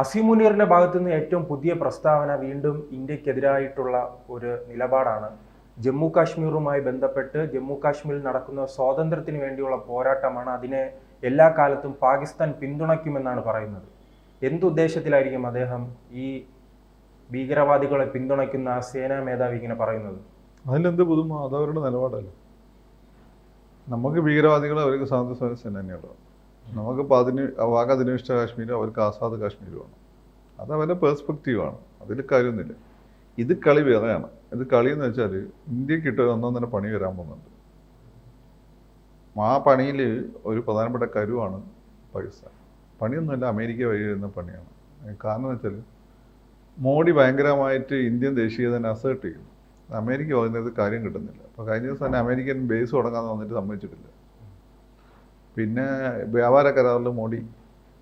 അസീം മുനീറിന്റെ ഭാഗത്തു നിന്ന് ഏറ്റവും പുതിയ പ്രസ്താവന വീണ്ടും ഇന്ത്യക്കെതിരായിട്ടുള്ള ഒരു നിലപാടാണ്. ജമ്മു കാശ്മീറുമായി ബന്ധപ്പെട്ട് ജമ്മു കാശ്മീരിൽ നടക്കുന്ന സ്വാതന്ത്ര്യത്തിന് വേണ്ടിയുള്ള പോരാട്ടമാണ്, അതിനെ എല്ലാ കാലത്തും പാകിസ്ഥാൻ പിന്തുണയ്ക്കുമെന്നാണ് പറയുന്നത്. എന്തുദ്ദേശത്തിലായിരിക്കും അദ്ദേഹം ഈ ഭീകരവാദികളെ പിന്തുണയ്ക്കുന്ന സേനാ മേധാവി ഇങ്ങനെ പറയുന്നത്? അതിലെന്ത് പുതുമ? അതവരുടെ നിലപാടല്ല. നമുക്ക് ഭീകരവാദികളെ അവർക്ക് സ്വാതന്ത്ര്യ സേന തന്നെയുള്ളത്. നമുക്ക് വാഗ അധിനിവേശിത കാശ്മീരും അവർക്ക് ആസാദ് കാശ്മീരുമാണ്. അത് അവരുടെ പേഴ്സ്പെക്റ്റീവാണ്, അതിൽ കാര്യമൊന്നുമില്ല. ഇത് കളി വേറെയാണ്. ഇത് കളി എന്ന് വെച്ചാൽ ഇന്ത്യക്കിട്ട് ഒന്നൊന്നര പണി വരാൻ പോകുന്നുണ്ട്. ആ പണിയിൽ ഒരു പ്രധാനപ്പെട്ട കരുവാണ് പാകിസ്ഥാൻ. പണിയൊന്നുമില്ല, അമേരിക്ക വഴി വരുന്ന പണിയാണ്. കാരണം എന്ന് വെച്ചാൽ മോഡി ഭയങ്കരമായിട്ട് ഇന്ത്യൻ ദേശീയതനെ അസേർട്ട് ചെയ്യുന്നു. അമേരിക്ക പറയുന്നത് കാര്യം കിട്ടുന്നില്ല. അപ്പോൾ കഴിഞ്ഞ ദിവസം തന്നെ അമേരിക്കൻ ബേസ് തുടങ്ങാൻ വന്നിട്ട് സമ്മതിച്ചിട്ടില്ല. പിന്നെ വ്യാപാര കരാറിൽ മോഡി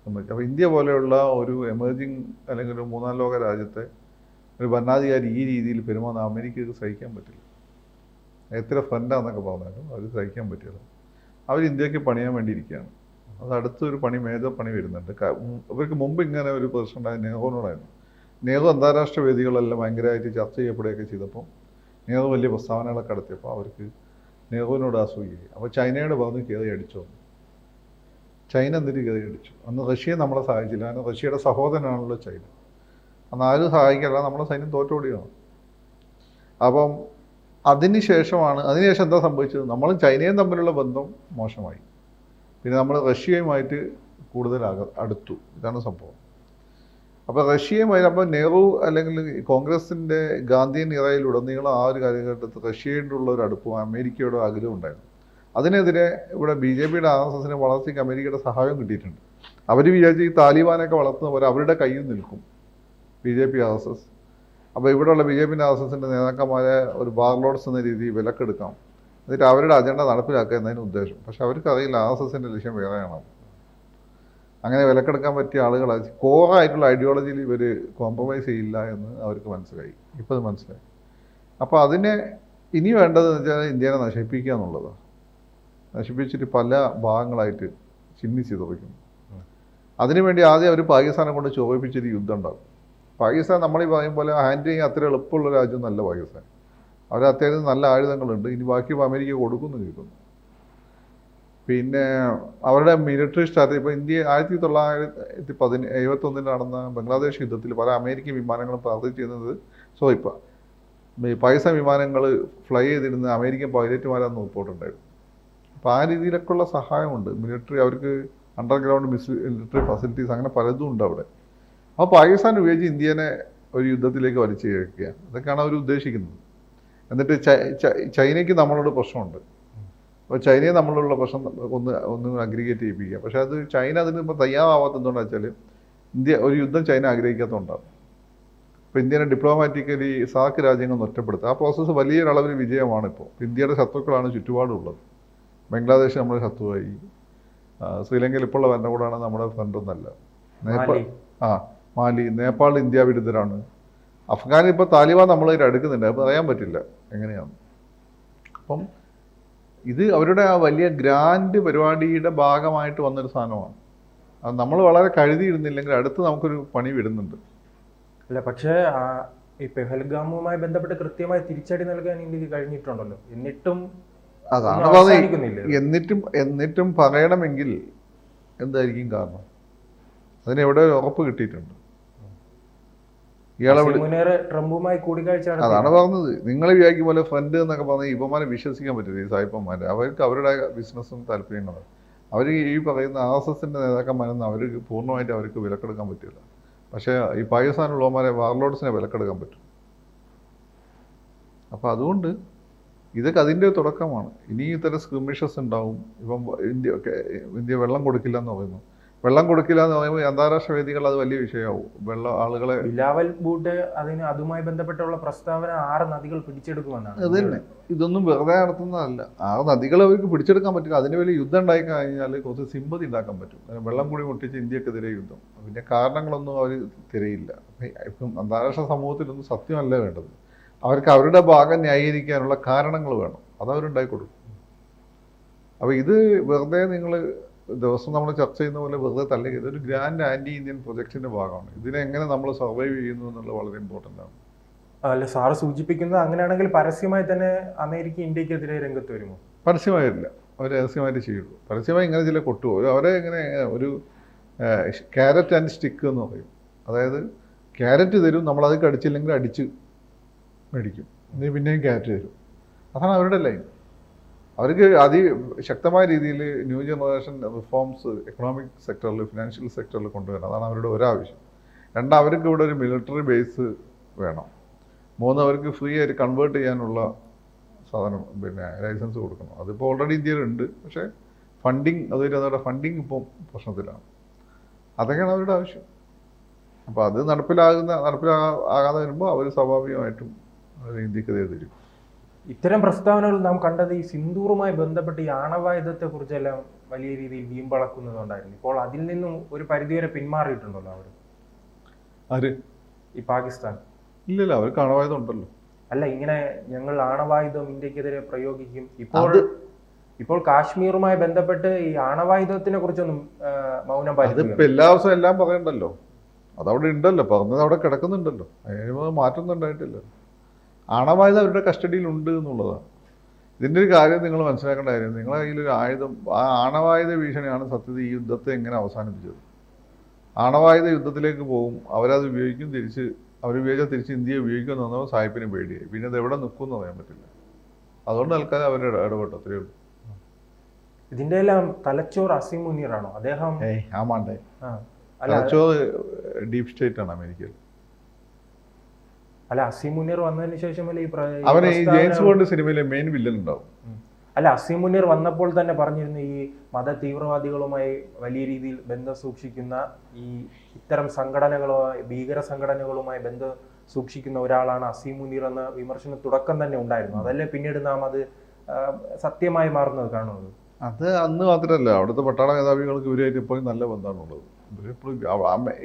സമ്മതിച്ചു. അപ്പോൾ ഇന്ത്യ പോലെയുള്ള ഒരു എമേർജിങ് അല്ലെങ്കിൽ ഒരു മൂന്നാം ലോക രാജ്യത്തെ ഒരു ഭരണാധികാരി ഈ രീതിയിൽ പെരുമാറുന്ന അമേരിക്കക്ക് സഹിക്കാൻ പറ്റില്ല. എത്ര ഫ്രണ്ടാന്നൊക്കെ പറഞ്ഞാലും അവർ സഹിക്കാൻ പറ്റില്ല. അവർ ഇന്ത്യക്ക് പണിയാൻ വേണ്ടിയിരിക്കുകയാണ്. അത് അടുത്തൊരു മേജർ പണി വരുന്നുണ്ട്. അവർക്ക് മുമ്പ് ഇങ്ങനെ ഒരു പ്രശ്നം ഉണ്ടായത് നെഹ്റുവിനോടായിരുന്നു. നെഹ്റു അന്താരാഷ്ട്ര വേദികളെല്ലാം ഭയങ്കരമായിട്ട് ചർച്ച ചെയ്യപ്പെടുകയൊക്കെ ചെയ്തപ്പോൾ നെഹ്റു വലിയ പ്രസ്താവനകളൊക്കെ നടത്തിയപ്പോൾ അവർക്ക് നെഹ്റുവിനോട് അസൂയായി. അപ്പോൾ ചൈനയോട് പറഞ്ഞ് കയറി അടിച്ചോ. ചൈന എന്നിട്ട് കയറി അടിച്ചു. അന്ന് റഷ്യ നമ്മളെ സഹായിച്ചില്ല. കാരണം റഷ്യയുടെ സഹോദരനാണല്ലോ ചൈന. അന്ന് ആരും സഹായിക്കല്ല, നമ്മുടെ സൈന്യം തോറ്റോടിയാണ്. അപ്പം അതിനുശേഷം എന്താ സംഭവിച്ചത്? നമ്മളും ചൈനയും തമ്മിലുള്ള ബന്ധം മോശമായി. പിന്നെ നമ്മൾ റഷ്യയുമായിട്ട് കൂടുതൽ അടുത്തു. ഇതാണ് സംഭവം. അപ്പോൾ റഷ്യയുമായി അപ്പോൾ നെഹ്റു അല്ലെങ്കിൽ കോൺഗ്രസിൻ്റെ ഗാന്ധിയൻ ഇറയിലുടനീളം ആ ഒരു കാലഘട്ടത്തിൽ റഷ്യയോടുള്ള ഒരു അടുപ്പവും അമേരിക്കയുടെ ആഗ്രഹം ഉണ്ടായിരുന്നു. അതിനെതിരെ ഇവിടെ BJPയുടെ RSSനെ വളർച്ചയ്ക്ക് അമേരിക്കയുടെ സഹായം കിട്ടിയിട്ടുണ്ട്. അവർ വിചാരിച്ച് ഈ താലിബാനൊക്കെ വളർത്തുന്ന പോലെ അവരുടെ കയ്യിൽ നിൽക്കും BJP RSS. അപ്പോൾ ഇവിടെയുള്ള BJPയുടെ RSSൻ്റെ നേതാക്കന്മാരെ ഒരു ബാർലോഡ്സ് എന്ന രീതിയിൽ വിലക്കെടുക്കാം, എന്നിട്ട് അവരുടെ അജണ്ട നടപ്പിലാക്കുക എന്നതിന് ഉദ്ദേശം. പക്ഷെ അവർക്കറിയില്ല RSSൻ്റെ ലക്ഷ്യം വേറെയാണ്. അങ്ങനെ വിലക്കെടുക്കാൻ പറ്റിയ ആളുകൾ കോറായിട്ടുള്ള ഐഡിയോളജിയിൽ ഇവർ കോംപ്രമൈസ് ചെയ്യില്ല എന്ന് അവർക്ക് മനസ്സിലായി. ഇപ്പോൾ അത് മനസ്സിലായി. അപ്പോൾ അതിനെ ഇനി വേണ്ടതെന്ന് വെച്ചാൽ ഇന്ത്യനെ നശിപ്പിക്കുക എന്നുള്ളതാണ്. നശിപ്പിച്ചിട്ട് പല ഭാഗങ്ങളായിട്ട് ചിന്നിച്ചിതറിക്കുന്നു. അതിനുവേണ്ടി ആദ്യം അവർ പാകിസ്ഥാനെ കൊണ്ട് ചോദിപ്പിച്ചൊരു യുദ്ധം ഉണ്ടാകും. പാകിസ്ഥാൻ നമ്മളീ പറയും പോലെ ഹാൻഡിൽ ചെയ്യാൻ അത്ര എളുപ്പമുള്ള രാജ്യമൊന്നുമല്ല പാകിസ്ഥാൻ. അവർ അത്യാവശ്യം നല്ല ആയുധങ്ങളുണ്ട്. ഇനി ബാക്കി അമേരിക്ക കൊടുക്കുന്നു കേൾക്കുന്നു. പിന്നെ അവരുടെ മിലിറ്ററി സ്ട്രാറ്റജി ഇപ്പോൾ ഇന്ത്യ 1971 നടന്ന ബംഗ്ലാദേശ് യുദ്ധത്തിൽ പല അമേരിക്കൻ വിമാനങ്ങളും പാർട്ടി ചെയ്യുന്നത് ഇപ്പോൾ പാകിസ്ഥാൻ വിമാനങ്ങൾ ഫ്ലൈ ചെയ്തിരുന്ന അമേരിക്കൻ പൈലറ്റുമാരാണെന്ന് റിപ്പോർട്ടുണ്ടായിരുന്നു. അപ്പോൾ ആ രീതിയിലൊക്കെയുള്ള സഹായമുണ്ട്. മിലിറ്ററി അവർക്ക് അണ്ടർഗ്രൗണ്ട് മിലിറ്ററി ഫെസിലിറ്റീസ് അങ്ങനെ പലതും ഉണ്ട് അവിടെ. അപ്പോൾ പാകിസ്ഥാൻ ഉപയോഗിച്ച് ഇന്ത്യനെ ഒരു യുദ്ധത്തിലേക്ക് വലിച്ചു കയറ്റുക, അതൊക്കെയാണ് അവർ ഉദ്ദേശിക്കുന്നത്. എന്നിട്ട് ചൈനയ്ക്ക് നമ്മളോട് പ്രശ്നമുണ്ട്. അപ്പോൾ ചൈനയെ നമ്മളുള്ള പ്രശ്നം ഒന്ന് അഗ്രിഗേറ്റ് ചെയ്യിപ്പിക്കുക. പക്ഷേ അത് ചൈന അതിന് ഇപ്പോൾ തയ്യാറാവാത്ത എന്തുകൊണ്ടാണെന്ന് വെച്ചാൽ ഒരു യുദ്ധം ചൈന ആഗ്രഹിക്കാത്തതുകൊണ്ടാണ്. ഇപ്പോൾ ഇന്ത്യനെ ഡിപ്ലോമാറ്റിക്കലി സാർക്ക് രാജ്യങ്ങൾ ഒറ്റപ്പെടുത്തുക, ആ പ്രോസസ്സ് വലിയൊരളവിൽ വിജയമാണ്. ഇപ്പോൾ ഇന്ത്യയുടെ ശത്രുക്കളാണ് ചുറ്റുപാടുള്ളത്. ബംഗ്ലാദേശ് നമ്മുടെ ശത്രുവായി, ശ്രീലങ്കയിൽ ഇപ്പോഴുള്ള ഭരണകൂടമാണ് നമ്മുടെ ഫ്രണ്ടൊന്നല്ല. മാലി, നേപ്പാൾ ഇന്ത്യ വിരുദ്ധരാണ്. അഫ്ഗാനിൽ ഇപ്പോൾ താലിബാൻ നമ്മളതിൽ അടുക്കുന്നുണ്ട്, അത് പറയാൻ പറ്റില്ല എങ്ങനെയാണ്. അപ്പം ഇത് അവരുടെ ആ വലിയ ഗ്രാൻഡ് പരിപാടിയുടെ ഭാഗമായിട്ട് വന്നൊരു സാധനമാണ്. അത് നമ്മൾ വളരെ കരുതിയിരുന്നില്ലെങ്കിൽ അടുത്ത് നമുക്കൊരു പണി വരുന്നുണ്ട്. അല്ല, പക്ഷേ ഈ പെഹൽഗാമുമായി ബന്ധപ്പെട്ട് കൃത്യമായി തിരിച്ചടി നൽകാൻ ഇന്ത്യക്ക് കഴിഞ്ഞിട്ടുണ്ടല്ലോ. എന്നിട്ടും അതാണ് പറഞ്ഞത്. എന്നിട്ടും പറയണമെങ്കിൽ എന്തായിരിക്കും കാരണം? അതിനെവിടെ ഉറപ്പ് കിട്ടിയിട്ടുണ്ട്? ട്രംപുമായി കൂടിക്കാഴ്ച അതാണ് പറഞ്ഞത്. നിങ്ങൾ വിചാരിക്കും പോലെ ഫ്രണ്ട് എന്നൊക്കെ പറഞ്ഞാൽ ഇവന്മാരെ വിശ്വസിക്കാൻ പറ്റില്ല. ഈ സായിപ്പന്മാരെ അവർക്ക് അവരുടെ ബിസിനസ്സും താല്പര്യങ്ങളും അവർ ഈ പറയുന്ന RSSൻ്റെ നേതാക്കന്മാരെന്ന് അവർക്ക് പൂർണ്ണമായിട്ട് അവർക്ക് വിലക്കെടുക്കാൻ പറ്റില്ല. പക്ഷേ ഈ പാകിസ്ഥാനുള്ളവന്മാരെ വാർലോഡ്സിനെ വിലക്കെടുക്കാൻ പറ്റും. അപ്പോൾ അതുകൊണ്ട് ഇതൊക്കെ അതിൻ്റെ തുടക്കമാണ്. ഇനി ഇത്തരം സ്ക്രിമിഷസ് ഉണ്ടാവും. ഇപ്പം ഇന്ത്യ വെള്ളം കൊടുക്കില്ല എന്ന് പറയുന്നു. വെള്ളം കൊടുക്കില്ല എന്ന് പറയുമ്പോൾ അന്താരാഷ്ട്ര വേദികൾ അത് വലിയ വിഷയമാവും. ആളുകളെ ബിലാവൽ ഭൂട്ടോ അതുമായി ബന്ധപ്പെട്ടുള്ള പ്രസ്താവന 6 നദികൾ പിടിച്ചെടുക്കുമെന്നാണ്. അത് തന്നെ. ഇതൊന്നും വെറുതെ നടത്തുന്നതല്ല. 6 നദികൾ അവർക്ക് പിടിച്ചെടുക്കാൻ പറ്റില്ല. അതിന് വലിയ യുദ്ധം ഉണ്ടായി കഴിഞ്ഞാൽ കുറച്ച് സിമ്പതി ഉണ്ടാക്കാൻ പറ്റും. വെള്ളം കൂടി മുട്ടിച്ച് ഇന്ത്യക്കെതിരെ യുദ്ധം. പിന്നെ കാരണങ്ങളൊന്നും അവർ തിരയില്ല. ഇപ്പം അന്താരാഷ്ട്ര സമൂഹത്തിലൊന്നും സത്യമല്ല വേണ്ടത്. അവർക്ക് അവരുടെ ഭാഗം ന്യായീകരിക്കാനുള്ള കാരണങ്ങൾ വേണം. അതവരുണ്ടാക്കി കൊടുക്കും. അപ്പോൾ ഇത് വെറുതെ നിങ്ങൾ ദിവസം നമ്മൾ ചർച്ച ചെയ്യുന്ന പോലെ വെറുതെ തള്ളി ഇതൊരു ഗ്രാൻഡ് ആൻറ്റി ഇന്ത്യൻ പ്രൊജക്റ്റിൻ്റെ ഭാഗമാണ്. ഇതിനെങ്ങനെ നമ്മൾ സർവൈവ് ചെയ്യുന്നു എന്നുള്ളത് വളരെ ഇമ്പോർട്ടൻ്റ് ആണ്. അല്ല, സാറ് സൂചിപ്പിക്കുന്നത് അങ്ങനെയാണെങ്കിൽ പരസ്യമായി തന്നെ അമേരിക്ക ഇന്ത്യക്കെതിരെ രംഗത്ത് വരുമോ? പരസ്യമായിട്ടില്ല, അവർ രഹസ്യമായിട്ട് ചെയ്യുള്ളൂ. പരസ്യമായി ഇങ്ങനെ ചില കൊട്ടുപോകും. അവരെ ഇങ്ങനെ ഒരു ക്യാരറ്റ് ആൻഡ് സ്റ്റിക്ക് എന്ന് പറയും. അതായത് ക്യാരറ്റ് തരും, നമ്മളത് കടിച്ചില്ലെങ്കിൽ അടിച്ച് മേടിക്കും, എന്നിട്ട് പിന്നെയും ക്യാരറ്റ് തരും. അതാണ് അവരുടെ ലൈൻ. അവർക്ക് അതിശക്തമായ രീതിയിൽ ന്യൂ ജനറേഷൻ റിഫോംസ് എക്കണോമിക് സെക്ടറിൽ, ഫിനാൻഷ്യൽ സെക്ടറിൽ കൊണ്ടുവരണം. അതാണ് അവരുടെ ഒരാവശ്യം. രണ്ട്, അവർക്ക് ഇവിടെ ഒരു മിലിറ്ററി ബേസ് വേണം. മൂന്ന്, അവർക്ക് ഫ്രീ ആയിട്ട് കൺവേർട്ട് ചെയ്യാനുള്ള സാധനം ലൈസൻസ് കൊടുക്കണം. അതിപ്പോൾ ഓൾറെഡി ഇന്ത്യയിലുണ്ട്, പക്ഷേ ഫണ്ടിങ് അതോടെ ഫണ്ടിങ് ഇപ്പം പ്രശ്നത്തിലാണ്. അതൊക്കെയാണ് അവരുടെ ആവശ്യം. അപ്പോൾ അത് നടപ്പിലാകാതെ വരുമ്പോൾ അവർ സ്വാഭാവികമായിട്ടും ഇന്ത്യക്കെതിരെ തരും. ഇത്തരം പ്രസ്താവനകൾ നാം കണ്ടത് ഈ സിന്ദൂറുമായി ബന്ധപ്പെട്ട് ഈ ആണവായുധത്തെക്കുറിച്ചെല്ലാം വലിയ രീതിയിൽ വീമ്പളക്കുന്നതുകൊണ്ടായിരുന്നു. ഇപ്പോൾ അതിൽ നിന്നും ഒരു പരിധിവരെ പിന്മാറിയിട്ടുണ്ടല്ലോ അവർ. ആര്? ഈ പാകിസ്ഥാൻ. ഇല്ലല്ല, അവർക്ക് ആണവായുധം ഉണ്ടല്ലോ. അല്ല, ഇങ്ങനെ ഞങ്ങൾ ആണവായുധം ഇന്ത്യക്കെതിരെ പ്രയോഗിക്കും. ഇപ്പോൾ കാശ്മീറുമായി ബന്ധപ്പെട്ട് ഈ ആണവായുധത്തിനെ കുറിച്ചൊന്നും മൗനം പാലിക്കുന്നു. അതിപ്പോൾ എല്ലാ ദിവസവും എല്ലാം പറയണ്ടല്ലോ. അതവിടെ ഉണ്ടല്ലോ, പറഞ്ഞത് അവിടെ കിടക്കുന്നുണ്ടല്ലോ, അതിന് മാറ്റമൊന്നും ഉണ്ടായിട്ടില്ല. ആണവായുധം അവരുടെ കസ്റ്റഡിയിലുണ്ട് എന്നുള്ളതാണ്. ഇതിൻ്റെ ഒരു കാര്യം നിങ്ങൾ മനസ്സിലാക്കേണ്ട കാര്യം, നിങ്ങളുടെ കയ്യിലൊരു ആയുധം, ആ ആണവായുധ ഭീഷണിയാണ് സത്യത്തിൽ ഈ യുദ്ധത്തെ എങ്ങനെ അവസാനിപ്പിച്ചത്. ആണവായുധ യുദ്ധത്തിലേക്ക് പോകും, അവരത് ഉപയോഗിക്കും, അവരുപയോഗിച്ചാൽ തിരിച്ച് ഇന്ത്യയെ ഉപയോഗിക്കുമെന്ന് പറഞ്ഞാൽ സാഹിബിന് പേടിയായി. പിന്നെ അത് എവിടെ നിൽക്കുമെന്ന് പറയാൻ പറ്റില്ല. അതുകൊണ്ട് തൽക്കാലം അവർ ഇടപെട്ടു, അത്രയേ ഉള്ളൂ. ഇതിൻ്റെ എല്ലാം തലച്ചോർ അസീം മുനീറാണോ? അദ്ദേഹം തലച്ചോർ ഡീപ് സ്റ്റേറ്റ് ആണ് അമേരിക്കയിൽ. അല്ല, അസീം മുനീർ വന്നതിന് ശേഷം അവന് ഈ ജെയിംസ് ബോണ്ട് സിനിമയിലെ മെയിൻ വില്ലൻ ഉണ്ടാവും. അല്ല, അസീം മുനീർ വന്നപ്പോൾ തന്നെ പറഞ്ഞിരുന്നു ഈ മത തീവ്രവാദികളുമായി വലിയ രീതിയിൽ ബന്ധം സൂക്ഷിക്കുന്ന ഇത്തരം സംഘടനകളുമായി, ഭീകര സംഘടനകളുമായി ബന്ധം സൂക്ഷിക്കുന്ന ഒരാളാണ് അസീം മുനീർ എന്ന വിമർശനം തുടക്കം തന്നെ ഉണ്ടായിരുന്നു. അതല്ലേ പിന്നീട് നാം അത് സത്യമായി മാറുന്നത് കാണുന്നത്. അത് അന്ന് മാത്രമല്ല, അവിടുത്തെ പട്ടാള മേധാവികൾക്ക് ഇവരായിട്ട് ഇപ്പോഴും നല്ല ബന്ധമാണുള്ളത്.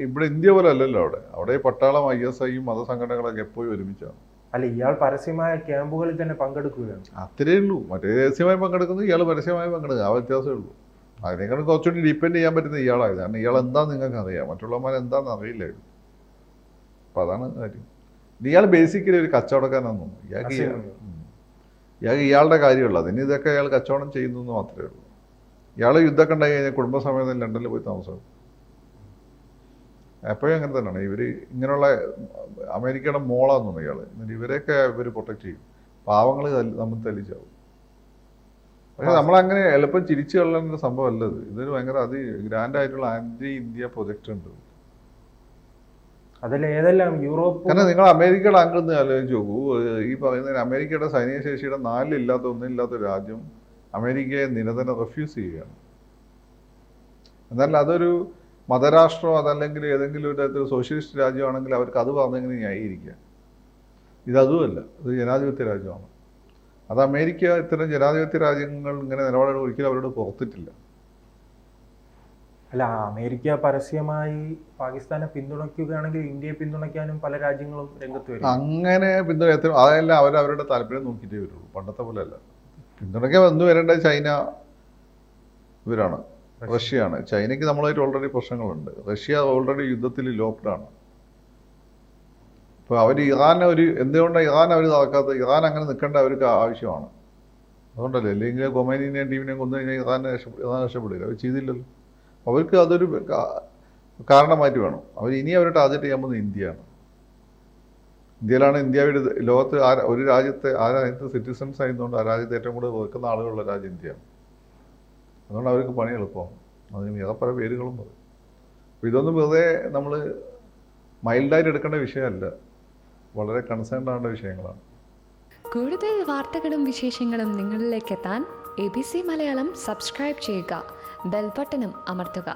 ഇവിടെ ഇന്ത്യ പോലെ അല്ലല്ലോ. അവിടെ പട്ടാളം, ISIയും മതസംഘടനകളൊക്കെ എപ്പോഴും ഒരുമിച്ചാണ്. അല്ല, ഇയാൾ പരസ്യമായ ക്യാമ്പുകളിൽ തന്നെ പങ്കെടുക്കുകയാണ്. അത്രേ ഉള്ളൂ. മറ്റേ രഹസ്യമായി പങ്കെടുക്കുന്നത്, ഇയാൾ പരസ്യമായി പങ്കെടുക്കുക, ആ വ്യത്യാസമേ ഉള്ളൂ. അതിനേക്കാൾ കുറച്ചുകൂടി ഡിപ്പെൻഡ് ചെയ്യാൻ പറ്റുന്ന ഇയാളായത്. കാരണം ഇയാൾ എന്താണെന്ന് നിങ്ങൾക്ക് അറിയാം, മറ്റുള്ളവന്മാർ എന്താണെന്ന് അറിയില്ലായിരുന്നു. അപ്പം അതാണ് കാര്യം. ഇയാൾ ബേസിക്കലി ഒരു കച്ചവടക്കാരാണെന്ന് തോന്നുന്നു. ഇയാളുടെ കാര്യമുള്ളൂ. അതിന് ഇതൊക്കെ ഇയാൾ കച്ചവടം ചെയ്യുന്നു എന്ന് മാത്രമേ ഉള്ളൂ. ഇയാൾ യുദ്ധമൊക്കെ ഉണ്ടായി കഴിഞ്ഞാൽ കുടുംബസമേതം ലണ്ടനിൽ പോയി താമസം. എപ്പോഴും അങ്ങനെ തന്നെയാണ്. ഇവർ ഇങ്ങനെയുള്ള അമേരിക്കയുടെ മോളാന്ന് തോന്നുന്നു ഇയാൾ. എന്നിട്ട് ഇവരെയൊക്കെ ഇവർ പ്രൊട്ടക്ട് ചെയ്യും. പാവങ്ങൾ നമ്മൾ തല്ലിച്ചാവും. പക്ഷെ നമ്മളങ്ങനെ എളുപ്പം ചിരിച്ചു കളയുന്ന സംഭവം അല്ലത്. ഇതൊരു ഭയങ്കര ഗ്രാൻഡായിട്ടുള്ള ആൻറ്റി ഇന്ത്യ പ്രൊജക്റ്റ് ഉണ്ട്. അതിലേതെല്ലാം യൂറോപ്പ്. കാരണം നിങ്ങൾ അമേരിക്കയുടെ ആംഗിൾ നിന്ന് ആലോചിച്ച് നോക്കൂ. ഈ പറയുന്നതിന് അമേരിക്കയുടെ സൈനിക ശേഷിയുടെ 4 ഒന്നില്ലാത്ത രാജ്യം അമേരിക്കയെ നിരന്തരം റെഫ്യൂസ് ചെയ്യുകയാണ്. എന്നാൽ അതൊരു മതരാഷ്ട്രമോ അതല്ലെങ്കിൽ ഏതെങ്കിലും ഒരു തരത്തിൽ സോഷ്യലിസ്റ്റ് രാജ്യമാണെങ്കിൽ അവർക്ക് അത് പറഞ്ഞെങ്ങനെ ന്യായീകരിക്കുക. ഇതതുമല്ല, ഇത് ജനാധിപത്യ രാജ്യമാണ്. അത് അമേരിക്ക ഇത്തരം ജനാധിപത്യ രാജ്യങ്ങൾ ഇങ്ങനെ നിലപാടുകൾ ഒരിക്കലും അവരോട് പുറത്തിട്ടില്ല. അല്ല, അമേരിക്ക പരസ്യമായി പാകിസ്ഥാനെ പിന്തുണയ്ക്കുകയാണെങ്കിൽ ഇന്ത്യയെ പിന്തുണയ്ക്കാനും പല രാജ്യങ്ങളും രംഗത്ത് വരും. അങ്ങനെ പിന്തുണ അതെല്ലാം അവരവരുടെ താല്പര്യം നോക്കിയിട്ടേ വരുള്ളൂ. പണ്ടത്തെ പോലെ അല്ല. പിന്തുണയ്ക്കാൻ വന്നു വരേണ്ടത് ചൈന, ഇവരാണ്, റഷ്യയാണ്. ചൈനയ്ക്ക് നമ്മളായിട്ട് ഓൾറെഡി പ്രശ്നങ്ങളുണ്ട്. റഷ്യ ഓൾറെഡി യുദ്ധത്തിൽ ലോക്ക്ഡാണ്. ഇപ്പോൾ അവർ എന്തുകൊണ്ടാണ് ഇറാൻ അവർ നടക്കാത്തത്? ഇറാൻ അങ്ങനെ നിൽക്കേണ്ട അവർക്ക് ആവശ്യമാണ്. അതുകൊണ്ടല്ലേ. അല്ലെങ്കിൽ ഖൊമൈനിനെയും ടീമിനെയും കൊന്നു കഴിഞ്ഞാൽ ഇറാൻ രക്ഷപ്പെടില്ല. അവർ ചെയ്തില്ലല്ലോ. അവർക്ക് അതൊരു കാരണമായിട്ട് വേണം. ഇനി അവർ ടാർഗറ്റ് ചെയ്യാൻ പോകുന്നത് ഇന്ത്യയാണ്. ഇന്ത്യയിലാണ് ഇന്ത്യയുടെ ലോകത്ത് ഒരു രാജ്യത്തെ സിറ്റിസൺസ് ആയതുകൊണ്ട് ആ രാജ്യത്ത് ഏറ്റവും കൂടുതൽ വെക്കുന്ന ആളുകളുള്ള രാജ്യം ഇന്ത്യയാണ്. അതുകൊണ്ട് അവർക്ക് പണി എളുപ്പമാണ്. അതിന് വേറെ പല പേരുകളും പറയും. അപ്പോൾ ഇതൊന്നും വെറുതെ നമ്മൾ മൈൽഡായിട്ട് എടുക്കേണ്ട വിഷയമല്ല, വളരെ കൺസേൺഡ് ആവേണ്ട വിഷയങ്ങളാണ്. കൂടുതൽ വാർത്തകളും വിശേഷങ്ങളും നിങ്ങളിലേക്ക് എത്താൻ ABC മലയാളം സബ്സ്ക്രൈബ് ചെയ്യുക, ബെൽ ബട്ടണും അമർത്തുക.